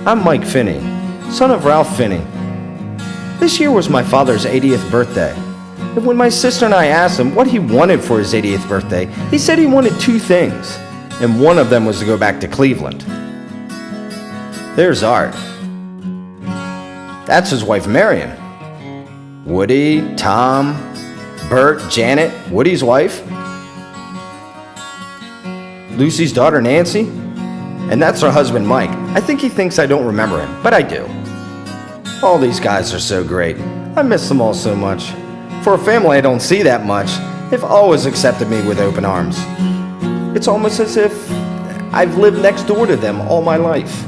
I'm Mike Phinney, son of Ralph Phinney. This year was my father's 80th birthday. And when my sister and I asked him what he wanted for his 80th birthday, he said he wanted two things, and one of them was to go back to Cleveland. There's Art. That's his wife Marion. Woody, Tom, Bert, Janet, Woody's wife. Lucy's daughter Nancy. And that's her husband Mike. I think he thinks I don't remember him, but I do. All these guys are so great. I miss them all so much. For a family I don't see that much, they've always accepted me with open arms. It's almost as if I've lived next door to them all my life.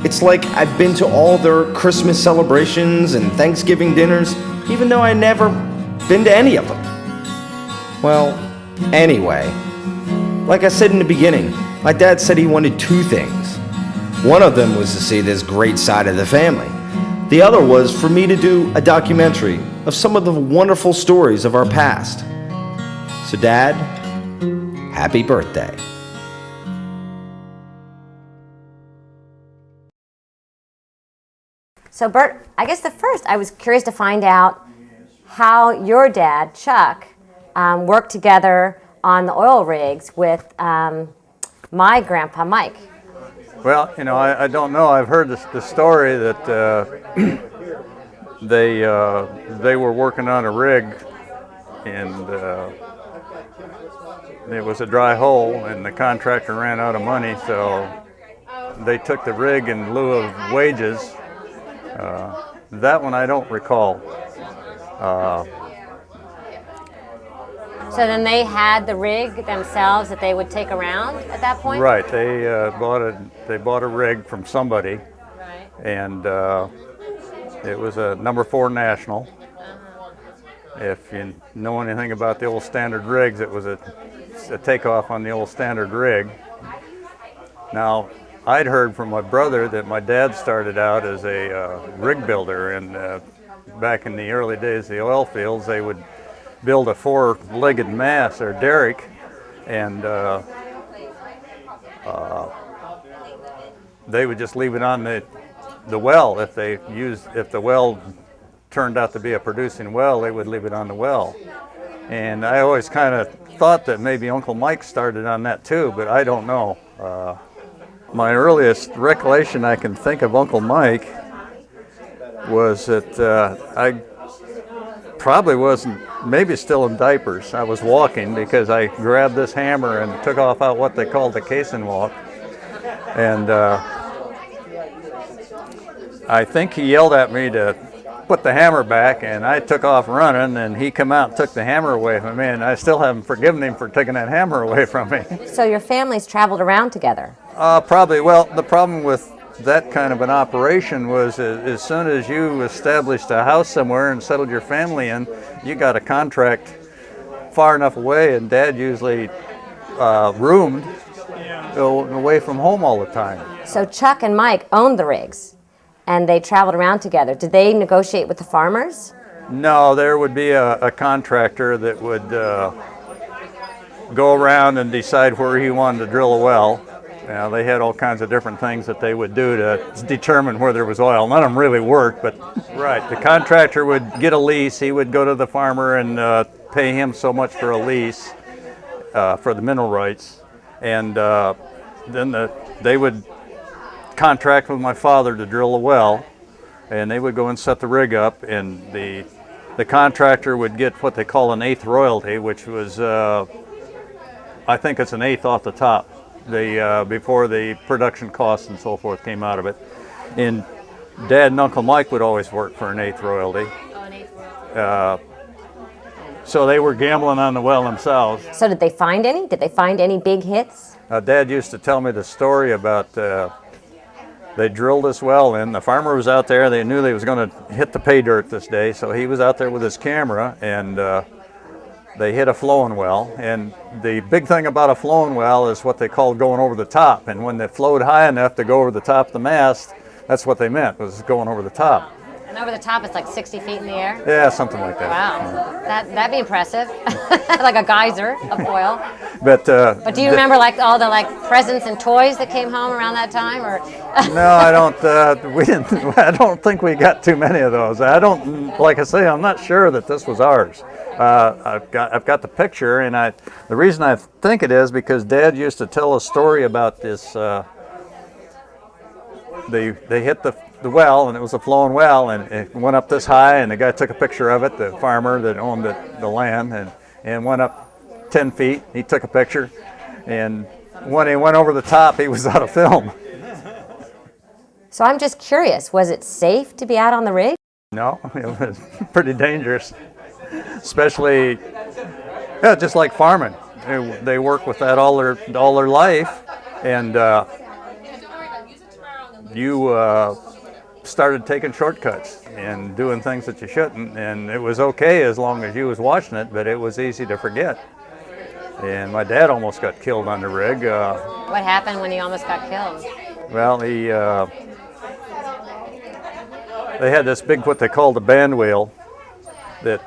It's like I've been to all their Christmas celebrations and Thanksgiving dinners, even though I never been to any of them. Well, anyway, like I said in the beginning, my dad said he wanted two things. One of them was to see this great side of the family. The other was for me to do a documentary of some of the wonderful stories of our past. So Dad, happy birthday. So Bert, I guess I was curious to find out how your dad, Chuck, worked together on the oil rigs with my grandpa, Mike. Well, I don't know. I've heard the story that they were working on a rig, and it was a dry hole, and the contractor ran out of money, so they took the rig in lieu of wages. That one I don't recall. So then they had the rig themselves that they would take around at that point? Right. They bought a rig from somebody, Right. and it was a number 4 National. If you know anything about the old standard rigs, it was a takeoff on the old standard rig. Now, I'd heard from my brother that my dad started out as a rig builder, and back in the early days of the oil fields, they would build a 4-legged mast or derrick, and they would just leave it on the well. If the well turned out to be a producing well, they would leave it on the well. And I always kind of thought that maybe Uncle Mike started on that too, but I don't know. My earliest recollection I can think of Uncle Mike was that I probably wasn't, maybe still in diapers. I was walking because I grabbed this hammer and took off out what they called the caisson walk. And I think he yelled at me to put the hammer back, and I took off running, and he come out and took the hammer away from me, and I still haven't forgiven him for taking that hammer away from me. So your families traveled around together? Probably. Well, the problem with that kind of an operation was as soon as you established a house somewhere and settled your family in, you got a contract far enough away, and Dad usually roomed away from home all the time. So Chuck and Mike owned the rigs, and they traveled around together. Did they negotiate with the farmers? No, there would be a contractor that would go around and decide where he wanted to drill a well. Now, they had all kinds of different things that they would do to determine where there was oil. None of them really worked, but right. The contractor would get a lease. He would go to the farmer and pay him so much for a lease for the mineral rights. And then they would contract with my father to drill a well, and they would go and set the rig up, and the contractor would get what they call an 1/8 royalty, which was, I think it's an 1/8 off the top. Before the production costs and so forth came out of it. And Dad and Uncle Mike would always work for an 1/8 royalty. Oh, an 1/8 royalty. So they were gambling on the well themselves. So did they find any? Did they find any big hits? Dad used to tell me the story about they drilled this well in. The farmer was out there. They knew they was going to hit the pay dirt this day, so he was out there with his camera, and they hit a flowing well. And the big thing about a flowing well is what they call going over the top. And when they flowed high enough to go over the top of the mast, that's what they meant, was going over the top. And over the top, it's like 60 feet in the air? Yeah, something like that. Wow, that'd be impressive. Like a geyser of oil. But do you remember like all the like presents and toys that came home around that time, or? No, I don't. We didn't. I don't think we got too many of those. I don't. Like I say, I'm not sure that this was ours. I've got the picture, and the reason I think it is because Dad used to tell a story about this. They hit the well, and it was a flowing well, and it went up this high, and the guy took a picture of it, the farmer that owned the land, and went up 10 feet. He took a picture, and when he went over the top, he was out of film. So I'm just curious, was it safe to be out on the rig? No, it was pretty dangerous, especially just like farming. They work with that all their life, and you started taking shortcuts and doing things that you shouldn't, and it was okay as long as you was watching it, but it was easy to forget. And my dad almost got killed on the rig. What happened when he almost got killed? Well, they had this big, what they called a band wheel, that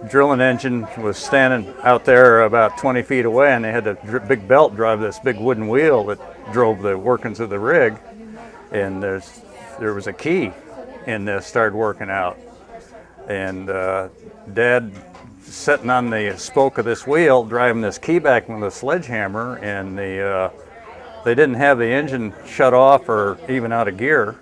drilling engine was standing out there about 20 feet away, and they had a big belt drive this big wooden wheel that drove the workings of the rig. And there was a key in this, started working out. And Dad sitting on the spoke of this wheel, driving this key back with a sledgehammer, and they didn't have the engine shut off or even out of gear.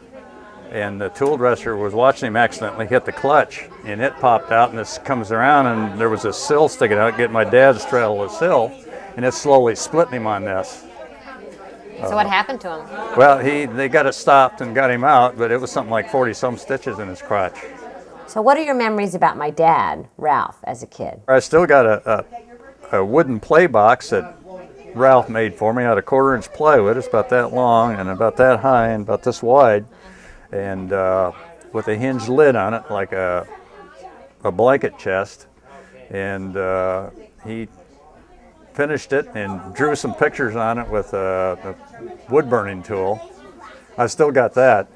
And the tool dresser was watching him accidentally hit the clutch, and it popped out, and this comes around, and there was a sill sticking out, getting my dad to straddle the sill, and it slowly split him on this. So what happened to him? Well, they got it stopped and got him out, but it was something like 40-some stitches in his crotch. So what are your memories about my dad, Ralph, as a kid? I still got a wooden play box that Ralph made for me out of 1/4-inch plywood. It's about that long and about that high and about this wide, and with a hinged lid on it like a blanket chest. And he finished it and drew some pictures on it with a wood burning tool. I still got that.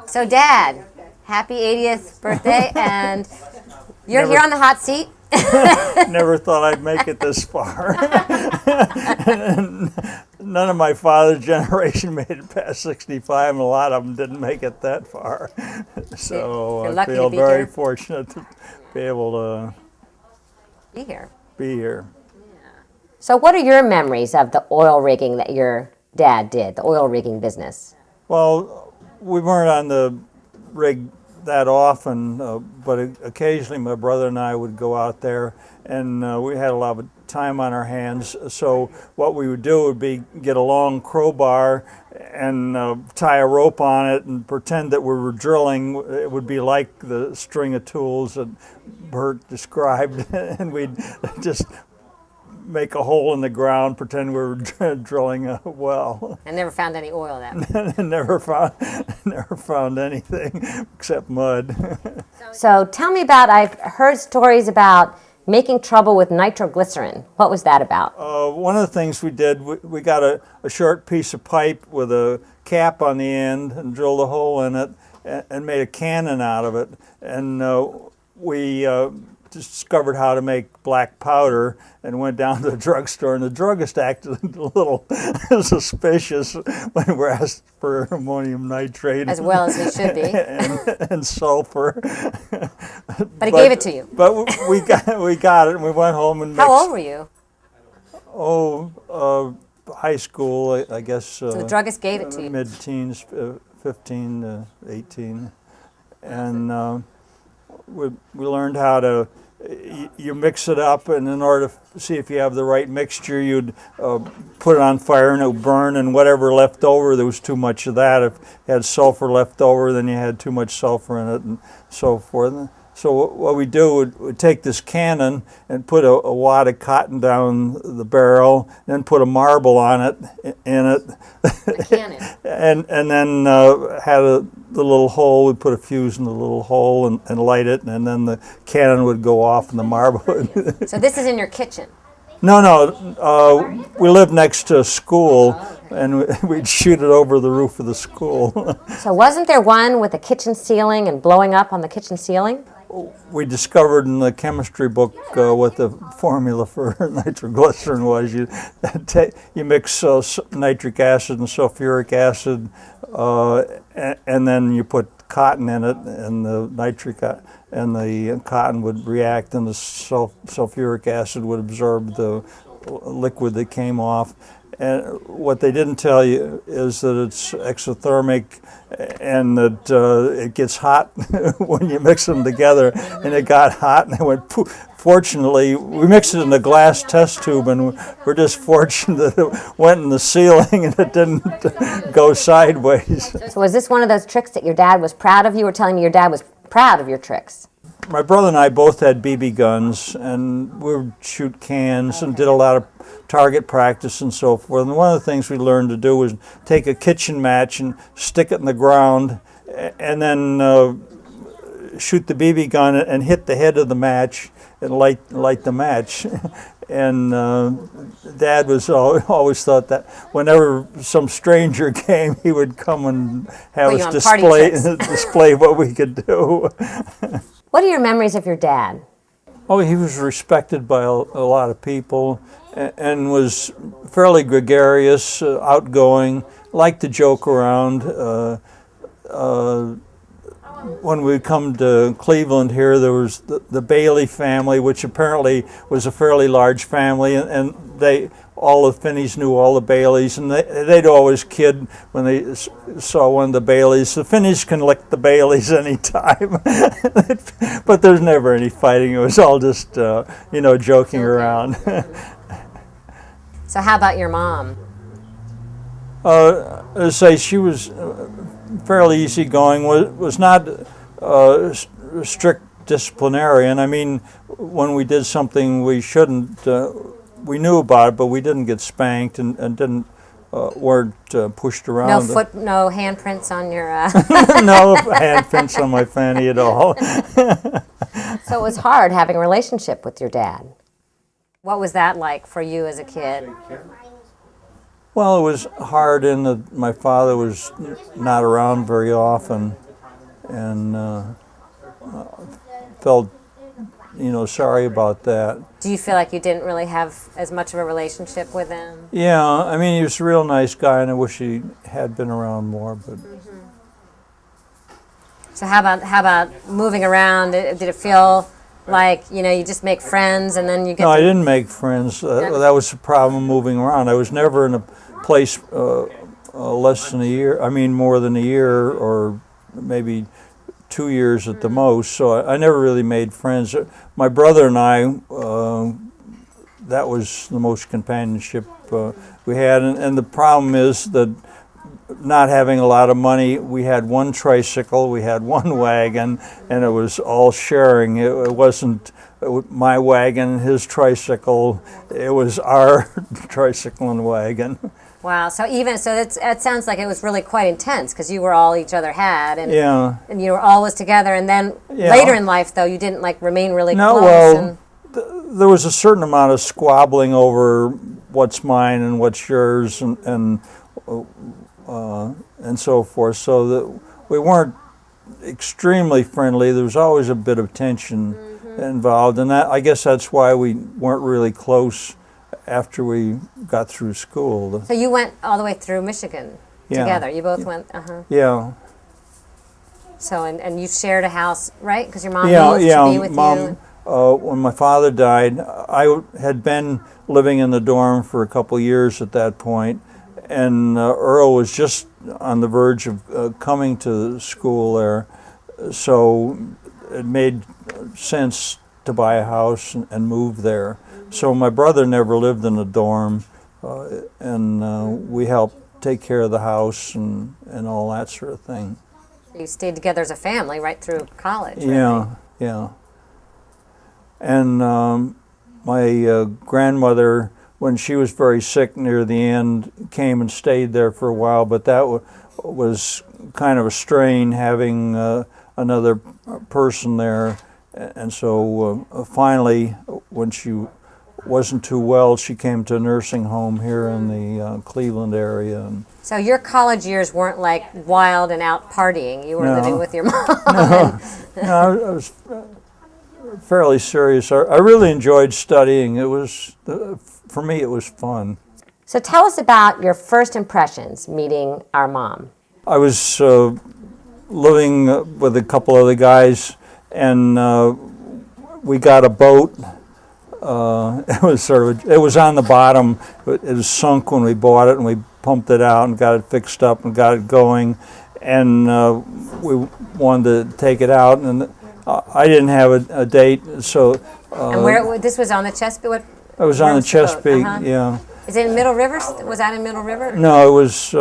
So Dad, happy 80th birthday, and you're here on the hot seat. Never thought I'd make it this far. None of my father's generation made it past 65, and a lot of them didn't make it that far. So You're I lucky to feel be very here. fortunate to be able to Be here. be here. So what are your memories of the oil rigging that your dad did, the oil rigging business? Well, we weren't on the rig that often, but occasionally my brother and I would go out there, and we had a lot of time on our hands. So what we would do would be get a long crowbar and tie a rope on it and pretend that we were drilling. It would be like the string of tools that Bert described, and we'd just make a hole in the ground, pretend we were drilling a well. I never found any oil that way. never found anything except mud. So tell me about, I've heard stories about making trouble with nitroglycerin. What was that about? One of the things we did, we got a short piece of pipe with a cap on the end and drilled a hole in it and made a cannon out of it. And we discovered how to make black powder and went down to the drugstore, and the druggist acted a little suspicious when we were asked for ammonium nitrate. As well as he should be. and sulfur. But he gave it to you. But we got it, and we went home and mixed. How old were you? High school, I guess. So the druggist gave it to you. Mid-teens, 15 to 18. And we learned how to, you mix it up, and in order to see if you have the right mixture, you'd put it on fire and it would burn, and whatever left over, there was too much of that. If you had sulfur left over, then you had too much sulfur in it, and so forth. So what we do, we'd take this cannon and put a wad of cotton down the barrel, then put a marble on it, in it. A cannon. and then had the little hole. We'd put a fuse in the little hole and light it, and then the cannon would go off and the marble would. So this is in your kitchen? No. We lived next to a school, and we'd shoot it over the roof of the school. So wasn't there one with a kitchen ceiling and blowing up on the kitchen ceiling? We discovered in the chemistry book what the formula for nitroglycerin was. You mix nitric acid and sulfuric acid, and then you put cotton in it, and the cotton would react, and the sulfuric acid would absorb the liquid that came off. And what they didn't tell you is that it's exothermic, and that it gets hot when you mix them together. And it got hot, and it went poof. Fortunately, we mixed it in a glass test tube, and we're just fortunate that it went in the ceiling and it didn't go sideways. So was this one of those tricks that your dad was proud of? You were telling me your dad was proud of your tricks. My brother and I both had BB guns, and we would shoot cans and did a lot of target practice and so forth. And one of the things we learned to do was take a kitchen match and stick it in the ground, and then shoot the BB gun and hit the head of the match and light the match. And Dad was always thought that whenever some stranger came, he would come and have us display what we could do. What are your memories of your dad? Oh, he was respected by a lot of people, and was fairly gregarious, outgoing, liked to joke around. When we come to Cleveland here, there was the Bailey family, which apparently was a fairly large family, and all the Finneys knew all the Baileys, and they'd always kid when they saw one of the Baileys. The Finneys can lick the Baileys anytime, but there's never any fighting. It was all just joking around. So how about your mom? As I say, she was fairly easygoing. Was not a strict disciplinarian. I mean, when we did something we shouldn't, we knew about it, but we didn't get spanked and weren't pushed around. No handprints on your. No handprints on my fanny at all. So it was hard having a relationship with your dad. What was that like for you as a kid? Well, it was hard in that my father was not around very often, and felt, sorry about that. Do you feel like you didn't really have as much of a relationship with him? Yeah, I mean, he was a real nice guy, and I wish he had been around more. But So how about moving around? Did it feel like you just make friends and then you get? No, I didn't make friends. That was the problem moving around. I was never in a place less than a year. I mean, more than a year, or maybe 2 years at the most. So I never really made friends. My brother and I, that was the most companionship we had. And the problem is that not having a lot of money, we had one tricycle, we had one wagon, and it was all sharing. It wasn't my wagon, his tricycle. It was our tricycle and wagon. Wow. So that sounds like it was really quite intense because you were all each other had, and and you were always together. And then later in life, though, you didn't remain really close. Well, there was a certain amount of squabbling over what's mine and what's yours, and so forth. So that we weren't extremely friendly. There was always a bit of tension involved, and I guess that's why we weren't really close after we got through school. So you went all the way through Michigan together. You both went. Yeah. So and you shared a house, right? Because your mom moved to be with you. When my father died, I had been living in the dorm for a couple years at that point, and Earl was just on the verge of coming to school there, so it made sense to buy a house and move there. So my brother never lived in a dorm, and we helped take care of the house and all that sort of thing. You stayed together as a family right through college. Yeah. And my grandmother, when she was very sick near the end, came and stayed there for a while, but that was kind of a strain having another person there. And so finally, when she wasn't too well. She came to a nursing home here in the Cleveland area. And So your college years weren't like wild and out partying. You were No. living with your mom. I was fairly serious. I really enjoyed studying. It was, for me, it was fun. So tell us about your first impressions meeting our mom. I was living with a couple other guys, and we got a boat. It was on the bottom. It was sunk when we bought it, and we pumped it out and got it fixed up and got it going. And we wanted to take it out, and I didn't have a date, so. And where this was on the Chesapeake? I was on the Where's the boat? Chesapeake, yeah. Is it in Middle River? Was that in Middle River? No, it was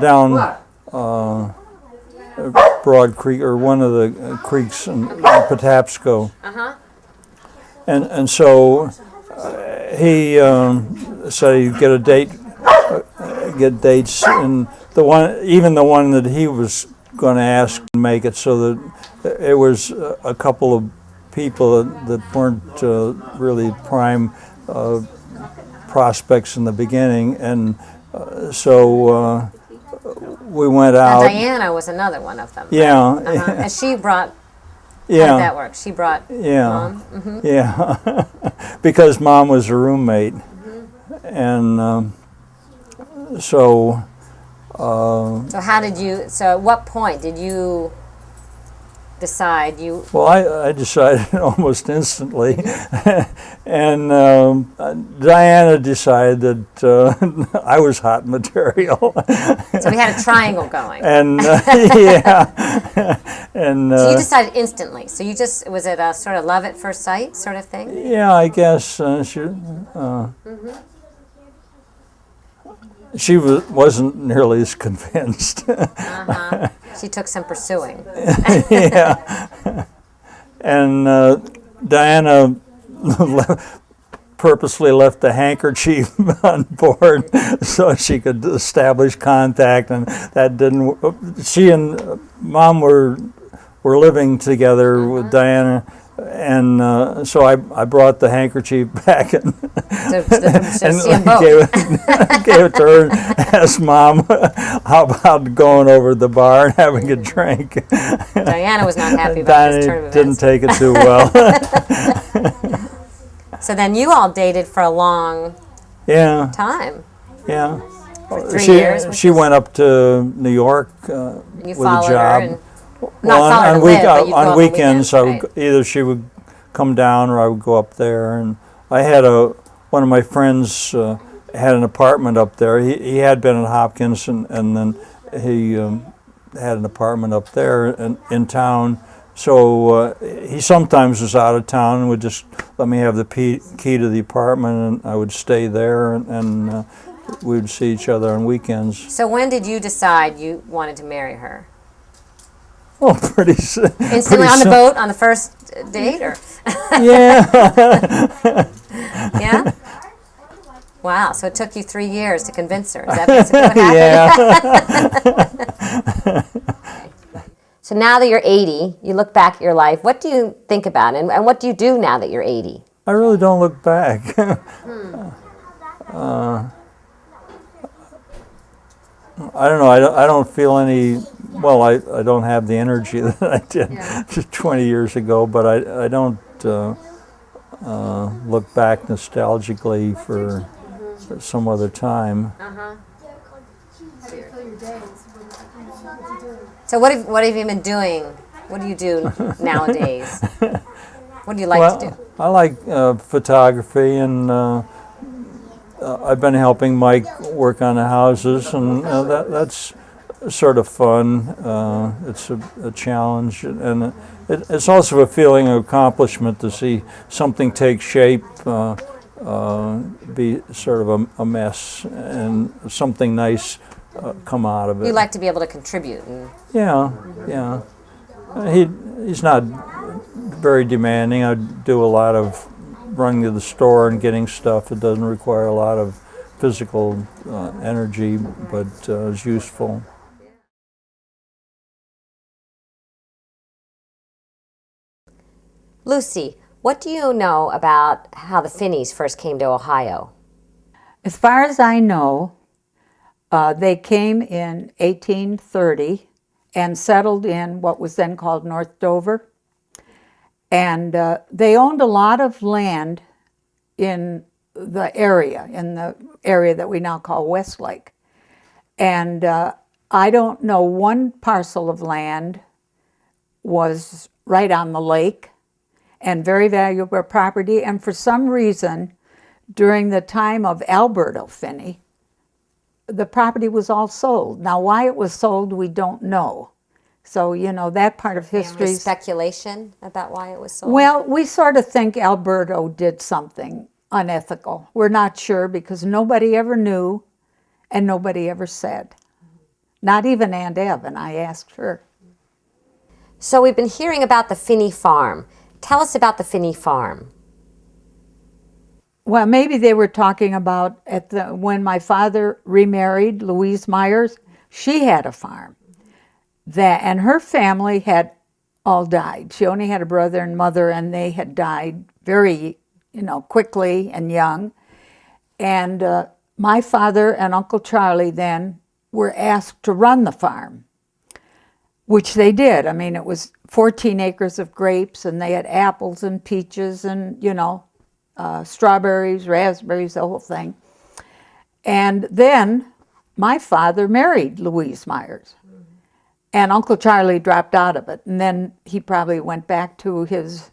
down Broad Creek, or one of the creeks in Patapsco. And so he said he'd get a date, get dates, and even the one that he was going to ask to make it, so that it was a couple of people that weren't really prime prospects in the beginning, and so we went out. Now, Diana was another one of them. Yeah. Right? And she brought. Yeah. How did that work? She brought Yeah. Mom. Yeah, because Mom was a roommate, and so. So how did you? So at what point did you decide you? Well, I decided almost instantly, and Diana decided that I was hot material. So we had a triangle going. And yeah, and So you decided instantly. So you just, was it a sort of love at first sight sort of thing? yeah, I guess she wasn't nearly as convinced. She took some pursuing. Yeah, and Diana purposely left the handkerchief on board so she could establish contact, and that didn't. She and Mom were living together with Diana, and so I brought the handkerchief back and See them both. gave it to her. And asked Mom, "How about going over to the bar and having a drink?" Diana was not happy about this turn Diana of didn't events. take it too well. So then you all dated for a long Yeah, time. yeah. For 3 years. which She is- went up to New York You with a followed her job. and not followed her to live, but you'd go on weekends, I would, right? either she would come down or I would go up there. And I had one of my friends had an apartment up there. He had been at Hopkins, and then he had an apartment up there in town. So he sometimes was out of town and would just let me have the key to the apartment, and I would stay there, and we would see each other on weekends. So when did you decide you wanted to marry her? Oh, pretty soon. Instantly on the boat on the first date, or Yeah. yeah? Wow. So it took you 3 years to convince her. Is that basically what happened? Yeah. So now that you're 80, you look back at your life. What do you think about it, and what do you do now that you're 80? I really don't look back. I don't know. I don't feel any. Well, I don't have the energy that I did 20 years ago, but I don't look back nostalgically for some other time. So what have you been doing? What do you do nowadays? What do you like Well, to do? I like photography, and I've been helping Mike work on the houses, and that's sort of fun. It's a challenge, and it's also a feeling of accomplishment to see something take shape, be sort of a mess, and something nice come out of it. You like to be able to contribute. And Yeah, yeah. He's not very demanding. I do a lot of running to the store and getting stuff. It doesn't require a lot of physical energy, but is useful. Lucy, What do you know about how the Finneys first came to Ohio? As far as I know, they came in 1830 and settled in what was then called North Dover. And they owned a lot of land in the area that we now call Westlake. And I don't know, one parcel of land was right on the lake and very valuable property. And for some reason, during the time of Alberto Phinney, the property was all sold. Now, why it was sold, we don't know. So, that part of history. Speculation about why it was sold? Well, we sort of think Alberto did something unethical. We're not sure because nobody ever knew and nobody ever said. Not even Aunt Eb, and I asked her. So we've been hearing about the Phinney farm. Tell us about the Phinney farm. Well, maybe they were talking about when my father remarried Louise Myers, she had a farm. And her family had all died. She only had a brother and mother, and they had died very, quickly and young. And my father and Uncle Charlie then were asked to run the farm, which they did. I mean, it was 14 acres of grapes, and they had apples and peaches and, strawberries, raspberries, the whole thing. And then my father married Louise Myers. And Uncle Charlie dropped out of it. And then he probably went back to his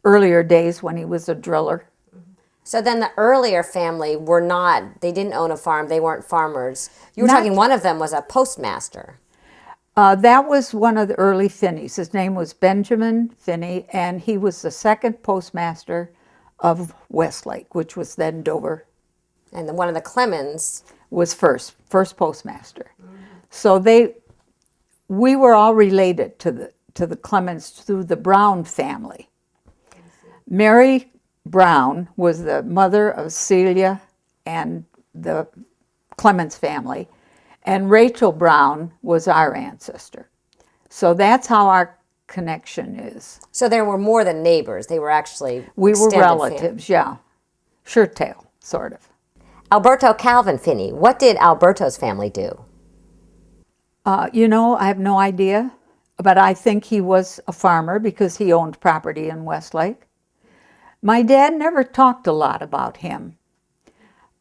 earlier days when he was a driller. So then the earlier family they didn't own a farm, they weren't farmers. You were talking one of them was a postmaster. That was one of the early Finneys. His name was Benjamin Phinney, and he was the second postmaster of Westlake, which was then Dover. And one of the Clemens was first postmaster. So we were all related to the Clemens through the Brown family. Mary Brown was the mother of Celia and the Clemens family, and Rachel Brown was our ancestor. So that's how our connection is. So there were more than neighbors. They were actually We were family. relatives, yeah. Shirt tail, sort of. Alberto Calvin Phinney. What did Alberto's family do? I have no idea, but I think he was a farmer because he owned property in Westlake. My dad never talked a lot about him.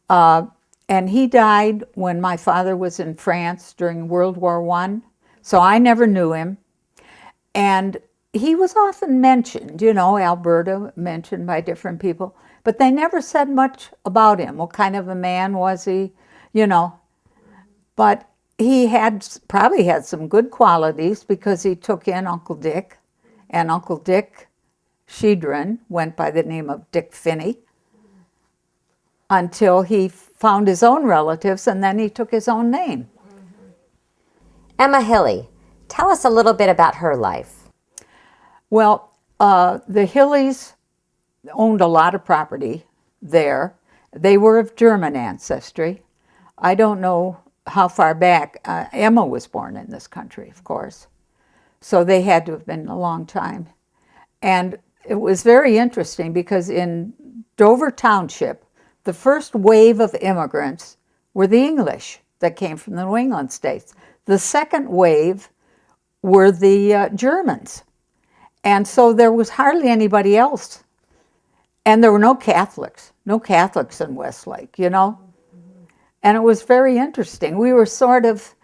And he died when my father was in France during World War I, so I never knew him. And he was often mentioned, Alberta mentioned by different people, but they never said much about him. What kind of a man was he, But he probably had some good qualities because he took in Uncle Dick, and Uncle Dick Shedrin went by the name of Dick Phinney until he found his own relatives, and then he took his own name. Emma Hilly. Tell us a little bit about her life. Well, the Hillies owned a lot of property there. They were of German ancestry. I don't know how far back. Emma was born in this country, of course. So they had to have been a long time. And it was very interesting because in Dover Township, the first wave of immigrants were the English that came from the New England states. The second wave were the Germans. And so there was hardly anybody else. And there were no Catholics in Westlake, And it was very interesting. We were sort of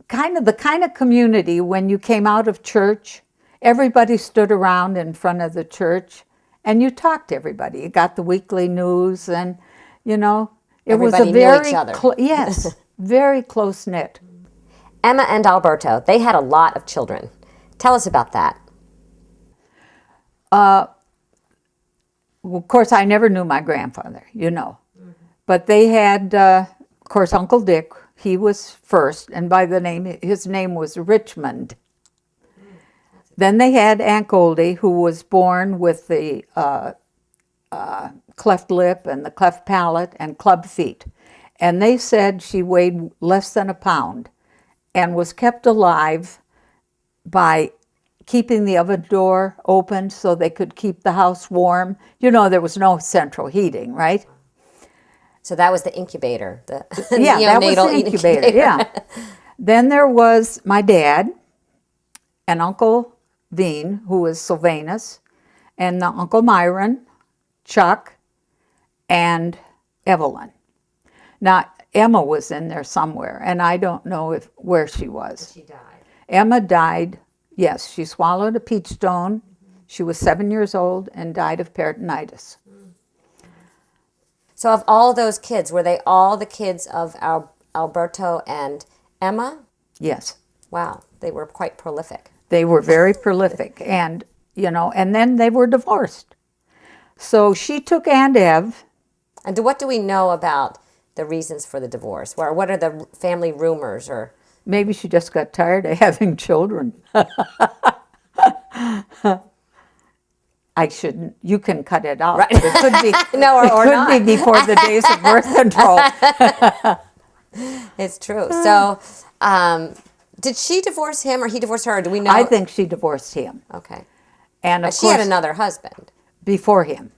the kind of community when you came out of church, everybody stood around in front of the church and you talked to everybody. You got the weekly news and, it Everybody was a very knew each other. Yes, very close-knit. Emma and Alberto, they had a lot of children. Tell us about that. Well, of course, I never knew my grandfather, But they had, of course, Uncle Dick. He was first, and his name was Richmond. Then they had Aunt Goldie, who was born with the cleft lip and the cleft palate and club feet. And they said she weighed less than a pound and was kept alive by keeping the oven door open so they could keep the house warm. You know, there was no central heating, right? So that was the incubator, the Yeah, that was neonatal the incubator, yeah. Then there was my dad and Uncle Veen, who was Sylvanus, and Uncle Myron, Chuck, and Evelyn. Now, Emma was in there somewhere, and I don't know where she was. She died. Emma died, yes, she swallowed a peach stone. She was 7 years old and died of peritonitis. So of all those kids, were they all the kids of Alberto and Emma? Yes. Wow, they were quite prolific. They were very prolific, and, you know, and then they were divorced. So she took Aunt Ev. And what do we know about the reasons for the divorce? Or what are the family rumors? Or Maybe she just got tired of having children. I shouldn't. You can cut it out. Right. But it could be. No, or it could not. be before the days of birth control. It's true. So, did she divorce him or he divorced her? Or do we know? I think she divorced him, Okay. and of But she course had another husband, before him.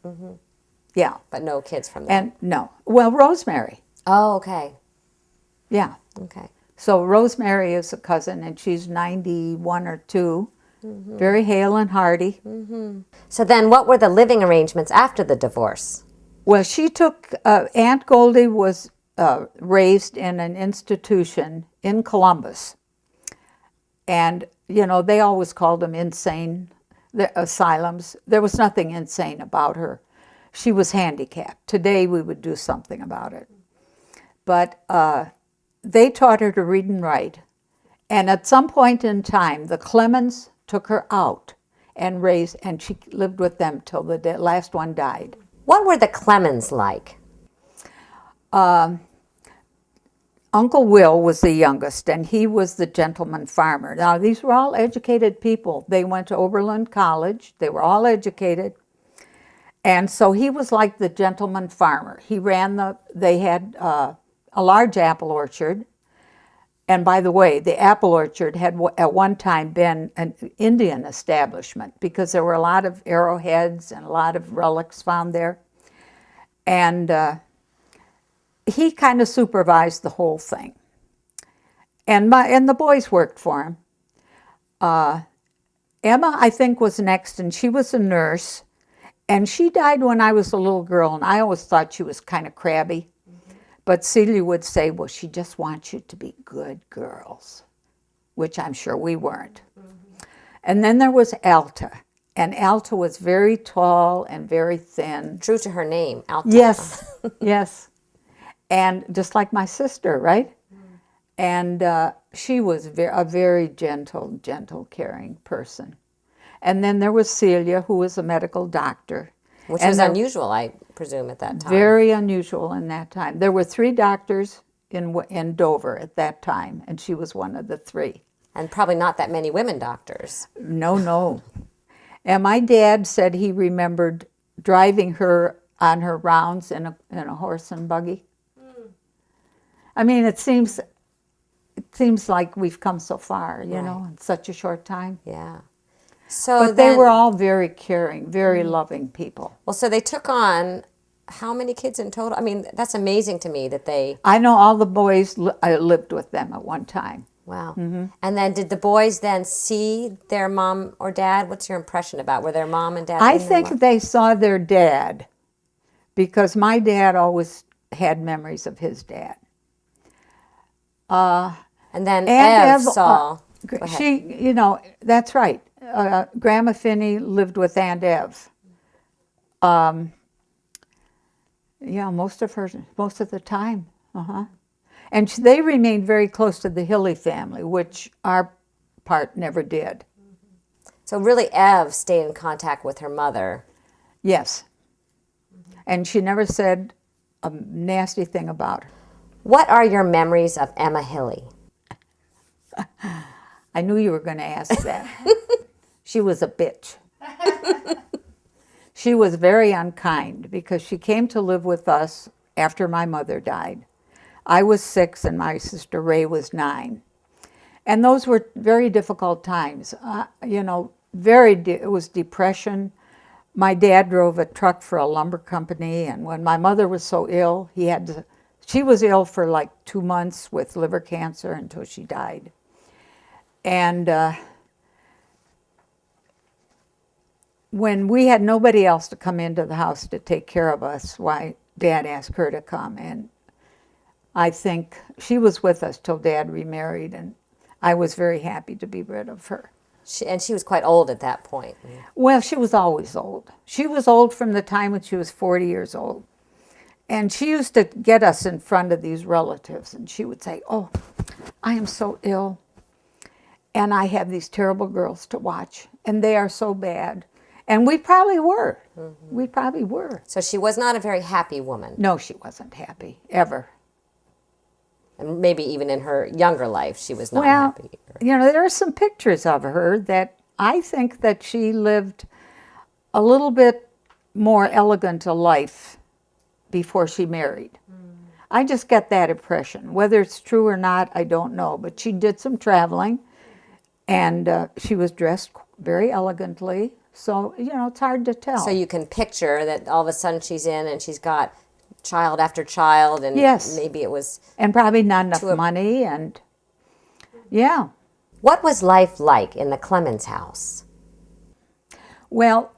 Yeah, but no kids from that. and no. Well, Rosemary. Oh, okay. Yeah. Okay. So Rosemary is a cousin, and she's 91 or 2, very hale and hearty. So then what were the living arrangements after the divorce? Well, she took, Aunt Goldie was raised in an institution in Columbus. And, you know, they always called them insane asylums. There was nothing insane about her. She was handicapped. Today we would do something about it. But they taught her to read and write. And at some point in time, the Clemens took her out and raised, and she lived with them till the last one died. What were the Clemens like? Uncle Will was the youngest, and he was the gentleman farmer. Now, these were all educated people. They went to Oberlin College. They were all educated. And so he was like the gentleman farmer. He ran they had a large apple orchard. And by the way, the apple orchard had at one time been an Indian establishment because there were a lot of arrowheads and a lot of relics found there. And he kind of supervised the whole thing. And the boys worked for him. Emma, I think, was next, and she was a nurse. And she died when I was a little girl, and I always thought she was kind of crabby. But Celia would say, well, she just wants you to be good girls, which I'm sure we weren't. And then there was Alta. And Alta was very tall and very thin. True to her name, Alta. Yes, yes. And just like my sister, right? And she was a very gentle, caring person. And then there was Celia, who was a medical doctor. Which was unusual, I presume, at that time. Very unusual in that time. There were 3 doctors in Dover at that time, and she was one of the 3. And probably not that many women doctors. No. And my dad said he remembered driving her on her rounds in a horse and buggy. I mean, it seems like we've come so far, you know, in such a short time. Yeah. So But they were all very caring, very loving people. Well, so they took on how many kids in total? I mean, that's amazing to me that they... I know all the boys, I lived with them at one time. Wow. And then did the boys then see their mom or dad? What's your impression about? Were their mom and dad I in their think life? they saw their dad because my dad always had memories of his dad. And then Aunt Ev saw... Go ahead. She, you know, that's right. Grandma Phinney lived with Aunt Ev. Yeah, most of the time. And they remained very close to the Hilly family, which our part never did. So really Ev stayed in contact with her mother. Yes. And she never said a nasty thing about her. What are your memories of Emma Hilly? I knew you were going to ask that. She was a bitch. She was very unkind because she came to live with us after my mother died. I was 6 and my sister Ray was 9. And those were very difficult times. You know, it was depression. My dad drove a truck for a lumber company, and when my mother was so ill, she was ill for like 2 months with liver cancer until she died. And when we had nobody else to come into the house to take care of us, why Dad asked her to come. And I think she was with us till Dad remarried, and I was very happy to be rid of her. She was quite old at that point. Well, she was always old. She was old from the time when she was 40 years old. And she used to get us in front of these relatives, and she would say, "Oh, I am so ill, and I have these terrible girls to watch, and they are so bad." And we probably were. Mm-hmm. We probably were. So she was not a very happy woman. No, she wasn't happy, ever. And maybe even in her younger life, she was not well, happy. You know, there are some pictures of her that I think that she lived a little bit more elegant a life before she married. I just get that impression. Whether it's true or not, I don't know. But she did some traveling, and she was dressed very elegantly. So, you know, it's hard to tell. So you can picture that all of a sudden she's in and she's got child after child, and yes. Maybe it was... And probably not enough money, and yeah. What was life like in the Clemens house? Well,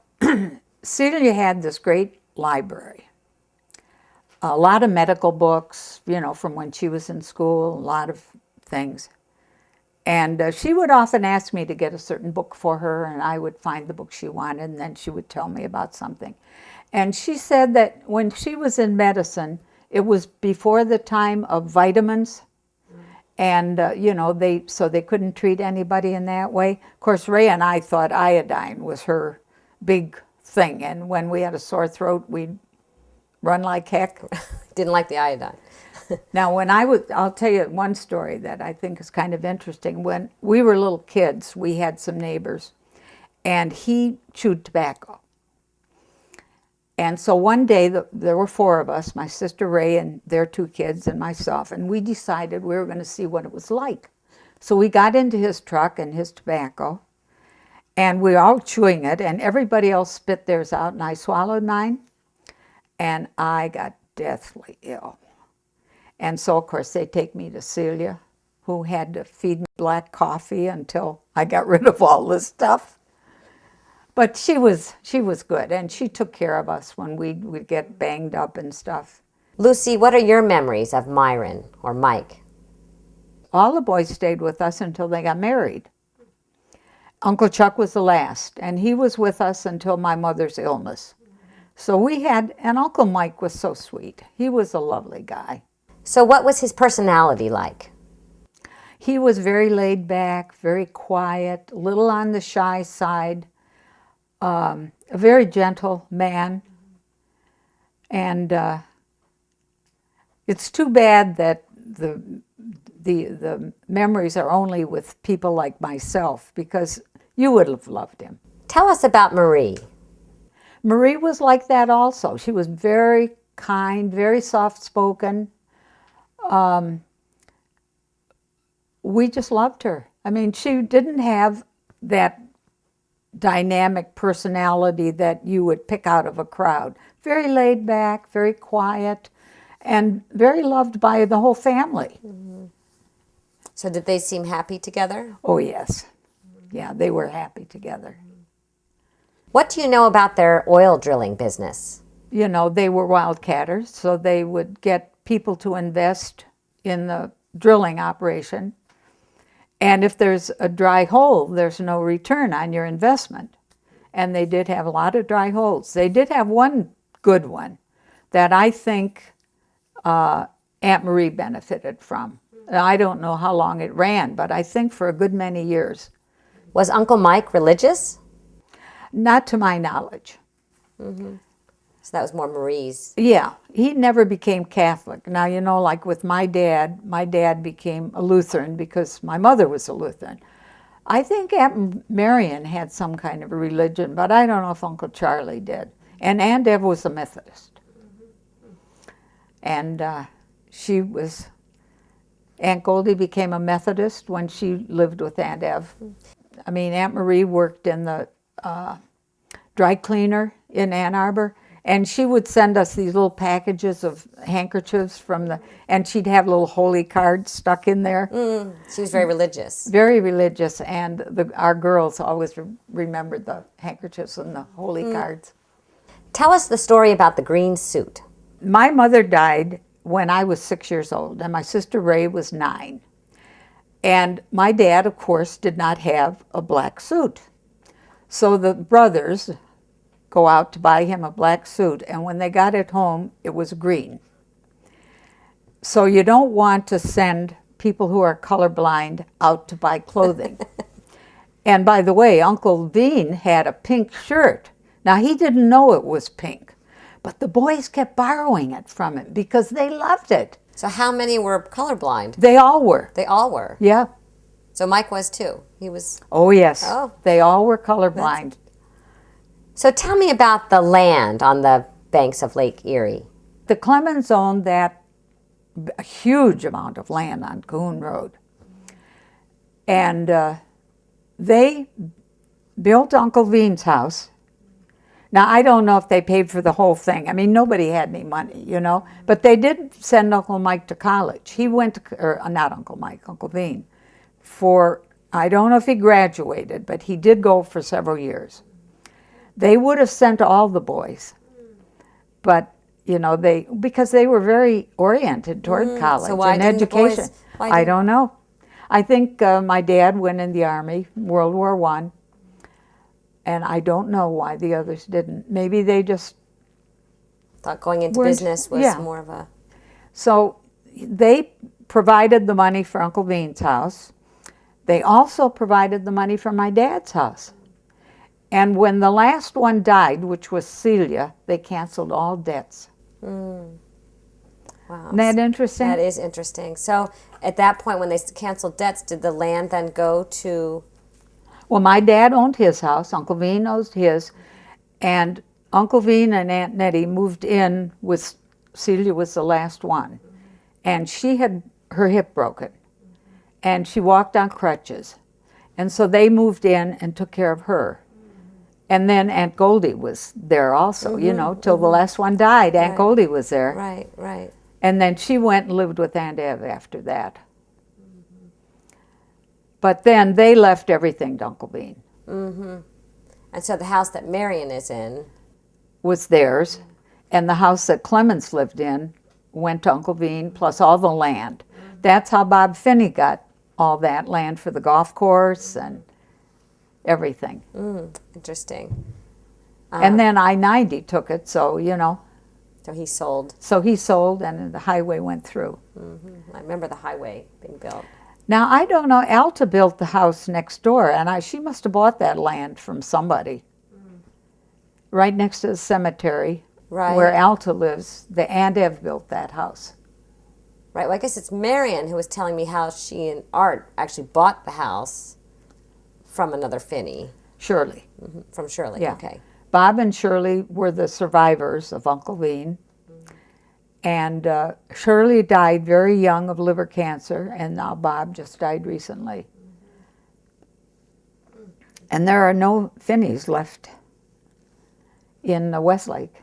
Celia had this great library. A lot of medical books, you know, from when she was in school, a lot of things. And she would often ask me to get a certain book for her, and I would find the book she wanted, and then she would tell me about something. And she said that when she was in medicine, it was before the time of vitamins, and you know, so they couldn't treat anybody in that way. Of course, Ray and I thought iodine was her big thing, and when we had a sore throat, we'd run like heck. Didn't like the iodine. Now, I'll tell you one story that I think is kind of interesting. When we were little kids, we had some neighbors, and he chewed tobacco. And so one day, there were 4 of us, my sister Ray and their 2 kids and myself, and we decided we were going to see what it was like. So we got into his truck and his tobacco, and we were all chewing it, and everybody else spit theirs out, and I swallowed mine, and I got deathly ill. And so, of course, they take me to Celia, who had to feed me black coffee until I got rid of all this stuff. But she was good, and she took care of us when we'd get banged up and stuff. Lucy, what are your memories of Myron or Mike? All the boys stayed with us until they got married. Uncle Chuck was the last, and he was with us until my mother's illness. So and Uncle Mike was so sweet. He was a lovely guy. So what was his personality like? He was very laid back, very quiet, a little on the shy side, a very gentle man. And it's too bad that the memories are only with people like myself, because you would have loved him. Tell us about Marie. Marie was like that also. She was very kind, very soft-spoken. We just loved her. I mean, she didn't have that dynamic personality that you would pick out of a crowd. Very laid back, very quiet, and very loved by the whole family. Mm-hmm. So did they seem happy together? Oh, yes. Yeah, they were happy together. What do you know about their oil drilling business? You know, they were wildcatters, so they would get people to invest in the drilling operation. And if there's a dry hole, there's no return on your investment. And they did have a lot of dry holes. They did have one good one that I think Aunt Marie benefited from. I don't know how long it ran, but I think for a good many years. Was Uncle Mike religious? Not to my knowledge. Mm-hmm. So that was more Marie's. Yeah, he never became Catholic. Now, you know, like with my dad became a Lutheran because my mother was a Lutheran. I think Aunt Marion had some kind of a religion, but I don't know if Uncle Charlie did. And Aunt Ev was a Methodist. And Aunt Goldie became a Methodist when she lived with Aunt Ev. I mean, Aunt Marie worked in the dry cleaner in Ann Arbor, and she would send us these little packages of handkerchiefs and she'd have little holy cards stuck in there. She was very religious. Very religious, and our girls always remembered the handkerchiefs and the holy cards. Tell us the story about the green suit. My mother died when I was 6 years old, and my sister Ray was 9. And my dad, of course, did not have a black suit. So the brothers go out to buy him a black suit, and when they got it home, it was green. So you don't want to send people who are colorblind out to buy clothing. And by the way, Uncle Veen had a pink shirt. Now, he didn't know it was pink, but the boys kept borrowing it from him because they loved it. So how many were colorblind? They all were. They all were. Yeah. So Mike was too. He was. Oh, yes. Oh. They all were colorblind. So tell me about the land on the banks of Lake Erie. The Clemens owned a huge amount of land on Coon Road. And they built Uncle Veen's house. Now, I don't know if they paid for the whole thing. I mean, nobody had any money, you know. But they did send Uncle Mike to college. He went to, or not Uncle Mike, Uncle Veen, I don't know if he graduated, but he did go for several years. They would have sent all the boys, but you know, because they were very oriented toward college So why and didn't the boys- education. why I didn't- don't know. I think my dad went in the Army, World War I, and I don't know why the others didn't. Maybe they just Thought going into Weren't- business was yeah. more of a. So they provided the money for Uncle Veen's house. They also provided the money for my dad's house. And when the last one died, which was Celia, they canceled all debts. Wow. Isn't that interesting? That is interesting. So at that point, when they canceled debts, did the land then go to? Well, my dad owned his house. Uncle Veen owned his. And Uncle Veen and Aunt Nettie moved in with Celia was the last one. And she had her hip broken. And she walked on crutches. And so they moved in and took care of her. And then Aunt Goldie was there also, you know, till the last one died. Aunt Goldie was there. Right, right. And then she went and lived with Aunt Ev after that. But then they left everything to Uncle Veen. And so the house that Marion is in. Was theirs. And the house that Clemens lived in went to Uncle Veen, plus all the land. That's how Bob Phinney got all that land for the golf course and everything. Interesting. And then I-90 took it, so, you know. So he sold. So he sold and the highway went through. I remember the highway being built. Now, I don't know, Alta built the house next door, and she must have bought that land from somebody. Right next to the cemetery, Right. where Alta lives, the Aunt Ev built that house. Right. Well, I guess it's Marion who was telling me how she and Art actually bought the house from another Phinney. Shirley. From Shirley. Yeah. Okay. Bob and Shirley were the survivors of Uncle Veen. And Shirley died very young of liver cancer, and now Bob just died recently. And there are no Finneys left in Westlake.